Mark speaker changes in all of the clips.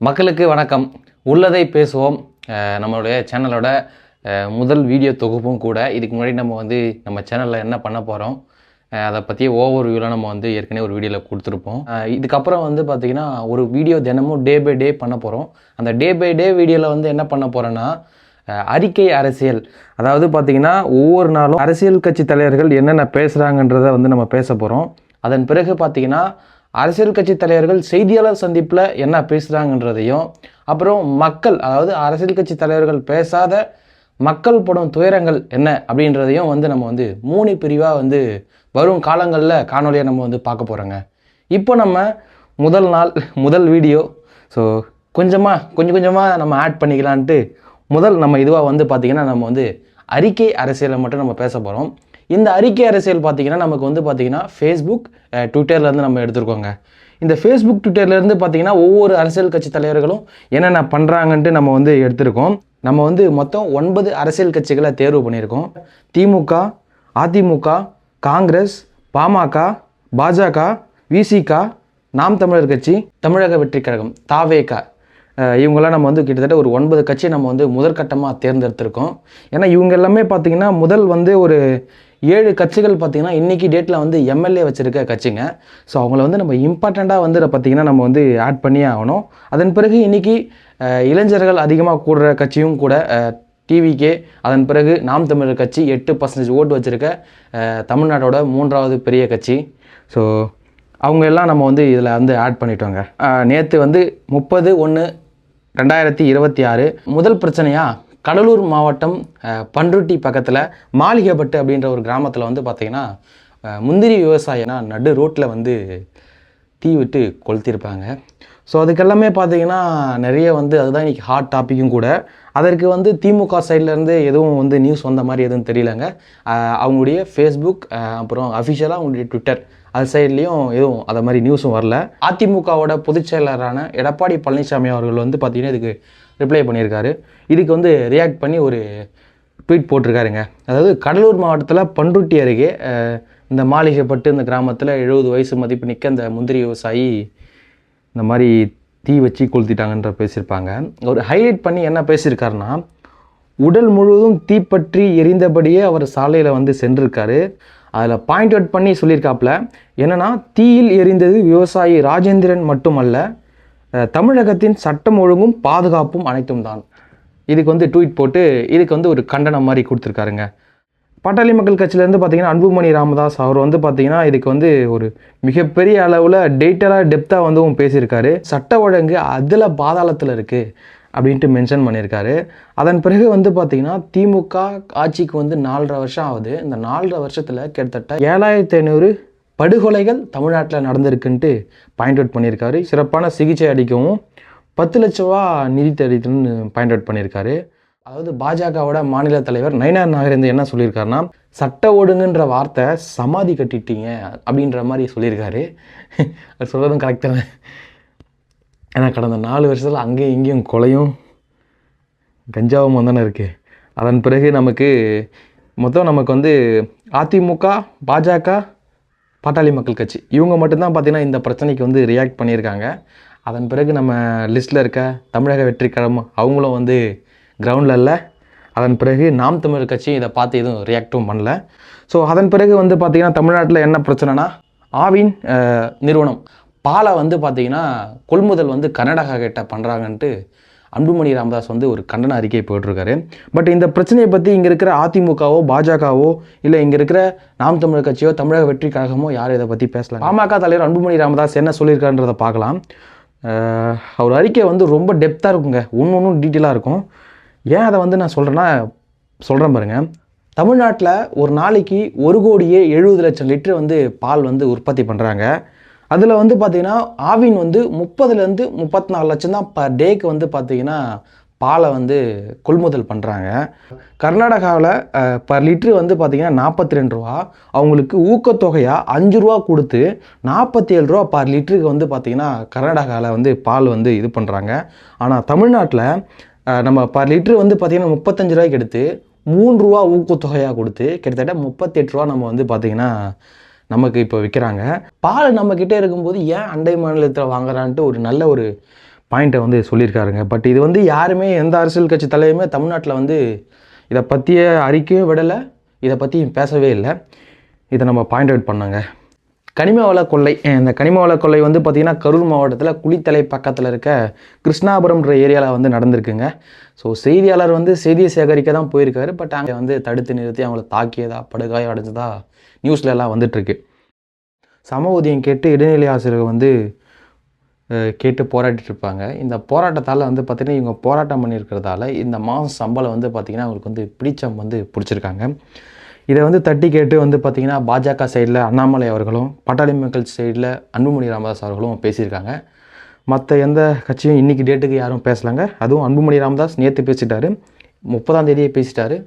Speaker 1: மக்களுக்கு வணக்கம். உள்ளதை பேசுவோம் நம்மளுடைய சேனலோட முதல் வீடியோ தொகுப்பும் கூட. இதுக்கு முன்னாடி நம்ம சேனலில் என்ன பண்ண போகிறோம் அதை பற்றி ஓவர் வியூவில் நம்ம ஏற்கனவே ஒரு வீடியோவில் கொடுத்துருப்போம். இதுக்கப்புறம் பார்த்திங்கன்னா ஒரு வீடியோ தினமும் டே பை டே பண்ண போகிறோம். அந்த டே பை டே வீடியோவில் என்ன பண்ண போகிறோன்னா அறிக்கை அரசியல், அதாவது பார்த்திங்கன்னா ஒவ்வொரு நாளும் அரசியல் கட்சி தலைவர்கள் என்னென்ன பேசுகிறாங்கன்றதை நம்ம பேச போகிறோம். அதன் பிறகு பார்த்திங்கன்னா அரசியல் கட்சி தலைவர்கள் செய்தியாளர் சந்திப்பில் என்ன பேசுகிறாங்கன்றதையும், அப்புறம் மக்கள், அதாவது அரசியல் கட்சி தலைவர்கள் பேசாத மக்கள் படும் துயரங்கள் என்ன அப்படின்றதையும் நம்ம 3 பிரிவாக வரும் காலங்களில் காணொலியாக நம்ம பார்க்க போகிறோங்க. இப்போ நம்ம முதல் நாள் முதல் வீடியோ, ஸோ கொஞ்சம் கொஞ்சமாக நம்ம ஆட் பண்ணிக்கலான்ட்டு முதல் நம்ம இதுவாக பார்த்திங்கன்னா நம்ம அறிக்கை அரசியலை மட்டும் நம்ம பேச போகிறோம். இந்த அறிக்கை அரசியல் பார்த்திங்கன்னா நமக்கு பார்த்திங்கன்னா ஃபேஸ்புக், ட்விட்டர்லேருந்து நம்ம எடுத்துருக்கோங்க. இந்த ஃபேஸ்புக், ட்விட்டர்லேருந்து பார்த்திங்கன்னா ஒவ்வொரு அரசியல் கட்சி தலைவர்களும் என்னென்ன பண்ணுறாங்கன்ட்டு நம்ம எடுத்திருக்கோம். நம்ம மொத்தம் 9 அரசியல் கட்சிகளை தேர்வு பண்ணியிருக்கோம். திமுக, அதிமுக, காங்கிரஸ், பாமக, பாஜக, விசிக, நாம் தமிழர் கட்சி, தமிழக வெற்றி கழகம், தாவேக, இவங்கெல்லாம் நம்ம கிட்டத்தட்ட ஒரு 9 கட்சி நம்ம முதற்கட்டமாக தேர்ந்தெடுத்திருக்கோம். ஏன்னா இவங்க எல்லாமே பார்த்திங்கன்னா முதல் ஒரு 7 கட்சிகள் பார்த்திங்கன்னா இன்றைக்கி டேட்டில் எம்எல்ஏ வச்சுருக்க கட்சிங்க. ஸோ அவங்கள நம்ம இம்பார்ட்டண்ட்டாக பார்த்திங்கன்னா நம்ம ஆட் பண்ணியே ஆகணும். அதன் பிறகு இன்றைக்கி இளைஞர்கள் அதிகமாக கூடுற கட்சியும் கூட டிவிகே. அதன் பிறகு நாம் தமிழர் கட்சி 8% ஓட்டு வச்சுருக்க தமிழ்நாட்டோட 3வது பெரிய கட்சி. ஸோ அவங்க எல்லாம் நம்ம இதில் ஆட் பண்ணிட்டோங்க. நேற்று 30/1/2026 முதல் பிரச்சனையாக கடலூர் மாவட்டம் பண்ருட்டி பக்கத்தில் மாளிகைப்பட்டு அப்படின்ற ஒரு கிராமத்தில் பார்த்திங்கன்னா முந்திரி விவசாயினா நடு ரோட்டில் தீ விட்டு கொளுத்திருப்பாங்க. ஸோ அதுக்கெல்லாமே பார்த்திங்கன்னா நிறைய அதுதான் இன்றைக்கி ஹாட் டாப்பிக்கும் கூட. அதற்கு திமுக சைட்லேருந்து எதுவும் நியூஸ் வந்த மாதிரி எதுவும் தெரியலங்க. அவங்களுடைய ஃபேஸ்புக், அப்புறம் அஃபிஷியலாக அவங்களுடைய ட்விட்டர் அது சைட்லேயும் எதுவும் அதை மாதிரி நியூஸும் வரல. அதிமுகவோட பொதுச் செயலரான எடப்பாடி பழனிசாமி அவர்கள் பார்த்திங்கன்னா இதுக்கு ரிப்ளை பண்ணியிருக்காரு. இதுக்கு ரியாக்ட் பண்ணி ஒரு ட்வீட் போட்டிருக்காருங்க. அதாவது கடலூர் மாவட்டத்தில் பண்ருட்டி அருகே இந்த மாளிகைப்பட்டு இந்த கிராமத்தில் 70 வயசு மதிப்பு நிற்க இந்த முந்திரி விவசாயி இந்த மாதிரி தீ வச்சு கொளுத்திட்டாங்கன்ற பேசியிருப்பாங்க. அவர் ஹைலைட் பண்ணி என்ன பேசியிருக்காருன்னா, உடல் முழுவதும் தீப்பற்றி எரிந்தபடியே அவர் சாலையில் சென்றிருக்காரு. அதில் பாயிண்ட் அவுட் பண்ணி சொல்லியிருக்காப்புல என்னென்னா, தீயில் எரிந்தது விவசாயி ராஜேந்திரன் மட்டுமல்ல, தமிழகத்தின் சட்டம் ஒழுங்கும் பாதுகாப்பும் அனைத்தும் தான். இதுக்கு ட்வீட் போட்டு இதுக்கு ஒரு கண்டனம் மாதிரி கொடுத்துருக்காருங்க. பாட்டாளி மக்கள் கட்சியிலேருந்து பார்த்திங்கன்னா அன்புமணி ராமதாஸ் அவர் பார்த்திங்கன்னா இதுக்கு ஒரு மிகப்பெரிய அளவில் டெப்த்தாக பேசியிருக்காரு. சட்ட ஒழுங்கு அதில் பாதாளத்தில் இருக்குது அப்படின்ட்டு மென்ஷன் பண்ணியிருக்காரு. அதன் பிறகு பார்த்திங்கன்னா திமுக ஆட்சிக்கு 4.5 வருஷம் ஆகுது. இந்த 4.5 வருஷத்தில் கிட்டத்தட்ட 7500 படுகொலைகள் தமிழ்நாட்டில் நடந்திருக்குன்ட்டு பாயிண்ட் அவுட் பண்ணியிருக்காரு. சிறப்பான சிகிச்சை அளிக்கவும் 10 லட்ச ரூபா நிதி தெரிவித்துன்னு பாயிண்ட் அவுட் பண்ணியிருக்காரு. அதாவது பாஜகவோட மாநில தலைவர் நயினார் நாகேந்திரன் என்ன சொல்லியிருக்காருன்னா, சட்ட ஒழுங்குன்ற வார்த்தை சமாதி கட்டிட்டீங்க அப்படின்ற மாதிரி சொல்லியிருக்காரு. அது சொல்கிறதும் கரெக்டாக. ஏன்னா கடந்த 4 வருஷத்தில் அங்கேயும் இங்கேயும் கொலையும் கஞ்சாவும் தானே இருக்குது. அதன் பிறகு நமக்கு அதிமுக, பாஜக, பாட்டாளி மக்கள் கட்சி இவங்க மட்டும்தான் பார்த்திங்கன்னா இந்த பிரச்சனைக்கு ரியாக்ட் பண்ணியிருக்காங்க. அதன் பிறகு நம்ம லிஸ்ட்டில் இருக்க தமிழக வெற்றி கழகம் அவங்களும் கிரவுண்டில் இல்லை. அதன் பிறகு நாம் தமிழர் கட்சி இதை பார்த்து எதுவும் ரியாக்டும் பண்ணல. ஸோ அதன் பிறகு பார்த்திங்கன்னா தமிழ்நாட்டில் என்ன பிரச்சனைனா, ஆவின் நிறுவனம் பாலை பார்த்திங்கன்னா கொள்முதல் கர்நாடகா கிட்ட பண்ணுறாங்கன்ட்டு அன்புமணி ராமதாஸ் ஒரு கண்டன அறிக்கை போட்டிருக்காரு. பட் இந்த பிரச்சனையை பற்றி இங்கே இருக்கிற அதிமுகவோ பாஜகவோ இல்லை இங்கே இருக்கிற நாம் தமிழர் கட்சியோ தமிழக வெற்றி கழகமோ யாரும் இதை பற்றி பேசலாம். பாமக தலைவர் அன்புமணி ராமதாஸ் என்ன சொல்லியிருக்காருன்றதை பார்க்கலாம். அவர் அறிக்கை ரொம்ப டெப்த்தாக இருக்குங்க, ஒன்றும் டீட்டெயிலாக இருக்கும். ஏன் அதை நான் சொல்கிறேன் பாருங்கள். தமிழ்நாட்டில் ஒரு நாளைக்கு 1,70 லட்சம் லிட்டர் பால் உற்பத்தி பண்ணுறாங்க. அதில் பார்த்திங்கன்னா ஆவின் 30லேருந்து 34 லட்சம் தான் பர் டேக்கு பார்த்திங்கன்னா பாலை கொள்முதல் பண்ணுறாங்க. கர்நாடகாவில் பர் லிட்ரு பார்த்திங்கன்னா 42 ரூபா. அவங்களுக்கு ஊக்கத்தொகையாக 5 ரூபா கொடுத்து 47 ரூபா பர் லிட்டருக்கு பார்த்திங்கன்னா கர்நாடகாவில் பால் இது பண்ணுறாங்க. ஆனால் தமிழ்நாட்டில் நம்ம பர் லிட்ரு பார்த்திங்கன்னா 35 ரூபாய்க்கு எடுத்து 3 ரூபா ஊக்கத்தொகையாக கொடுத்து கிட்டத்தட்ட 38 ரூபா நம்ம பார்த்திங்கன்னா நமக்கு இப்போ விற்கிறாங்க. பால் நம்மக்கிட்டே இருக்கும்போது ஏன் அண்டை மாநிலத்தில் வாங்குறான்ட்டு ஒரு நல்ல ஒரு பாயிண்ட்டை வந்து சொல்லியிருக்காருங்க. பட் இது வந்து யாருமே எந்த அரசியல் கட்சி தலைவருமே தமிழ்நாட்டில் வந்து இதை பற்றிய அறிக்கையும் விடலை, இதை பற்றி பேசவே இல்லை. இதை நம்ம பாயிண்ட் அவுட் பண்ணோங்க. கனிம வள கொள்ளை. இந்த கனிம வள கொள்ளை வந்து பார்த்திங்கன்னா கரூர் மாவட்டத்தில் குளித்தலை பக்கத்தில் இருக்க கிருஷ்ணாபுரம்ன்ற ஏரியாவில் வந்து நடந்திருக்குங்க. ஸோ செய்தியாளர் வந்து செய்தியை சேகரிக்க தான் போயிருக்காரு. பட் அங்கே வந்து தடுத்து நிறுத்தி அவங்கள தாக்கியதா படுகாயம் அடைஞ்சதா நியூஸ்ல எல்லாம் வந்துட்டுருக்கு. சம ஊதியம் கேட்டு இடைநிலை ஆசிரியர்கள் வந்து கேட்டு போராடிட்டு இருப்பாங்க. இந்த போராட்டத்தால் வந்து பார்த்திங்கன்னா இவங்க போராட்டம் பண்ணியிருக்கிறதால இந்த மாதம் சம்பளம் வந்து பார்த்திங்கன்னா அவங்களுக்கு வந்து பிடிச்சம் வந்து பிடிச்சிருக்காங்க. இதை வந்து தட்டி கேட்டு வந்து பார்த்திங்கன்னா பாஜக சைடில் அண்ணாமலை அவர்களும் பாட்டாளி மக்கள் சைடில் அன்புமணி ராமதாஸ் அவர்களும் பேசியிருக்காங்க. மற்ற எந்த கட்சியும் இன்றைக்கி டேட்டுக்கு யாரும் பேசலாங்க. அதுவும் அன்புமணி ராமதாஸ் நேற்று பேசிட்டாரு, 30ஆம் தேதியே பேசிட்டாரு.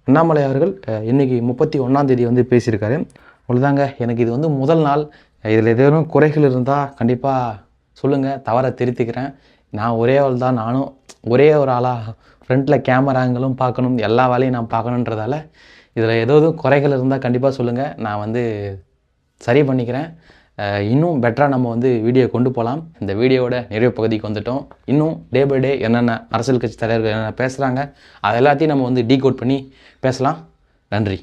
Speaker 1: அண்ணாமலை அவர்கள் இன்றைக்கி 31ஆம் தேதி வந்து பேசியிருக்காரு. அவ்வளோதாங்க. எனக்கு இது வந்து முதல் நாள். இதில் ஏதேனும் குறைகள் இருந்தால் கண்டிப்பாக சொல்லுங்கள், தவறை திருத்திக்கிறேன். நான் ஒரே ஆள் தான், நானும் ஒரே ஒரு ஆளாக ஃப்ரண்ட்டில் கேமராங்களும் பார்க்கணும், எல்லா வேலையும் நான் பார்க்கணுன்றதால இதில் ஏதாவது குறைகள் இருந்தால் கண்டிப்பாக சொல்லுங்கள், நான் வந்து சரி பண்ணிக்கிறேன். இன்னும் பெட்டராக நம்ம வந்து வீடியோ கொண்டு போகலாம். இந்த வீடியோவோட நிறைய பகுதிக்கு வந்துட்டோம். இன்னும் டே பை டே என்னென்ன அரசியல் கட்சி தலைவர்கள் என்னென்ன பேசுகிறாங்க அது எல்லாத்தையும் நம்ம வந்து டீகோட் பண்ணி பேசலாம். நன்றி.